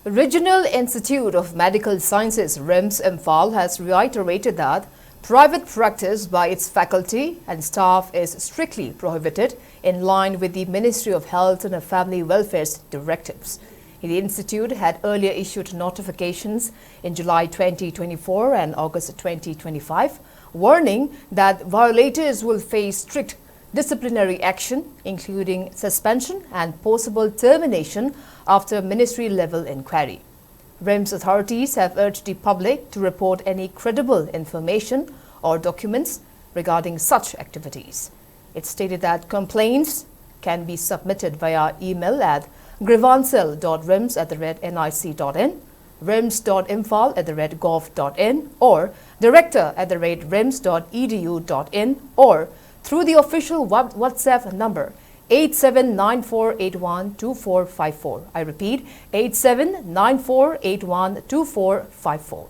Regional Institute of Medical Sciences RIMS Imphal has reiterated that private practice by its faculty and staff is strictly prohibited in line with the Ministry of Health and Family Welfare's directives. The institute had earlier issued notifications in July 2024 and August 2025, warning that violators will face strict disciplinary action, including suspension and possible termination after ministry-level inquiry. RIMS authorities have urged the public to report any credible information or documents regarding such activities. It stated that complaints can be submitted via email at grievancel.rims@nic.in, rims.imphal@gov.in, or director@rims.edu.in, or through the official WhatsApp number 8794812454. I repeat, 8794812454.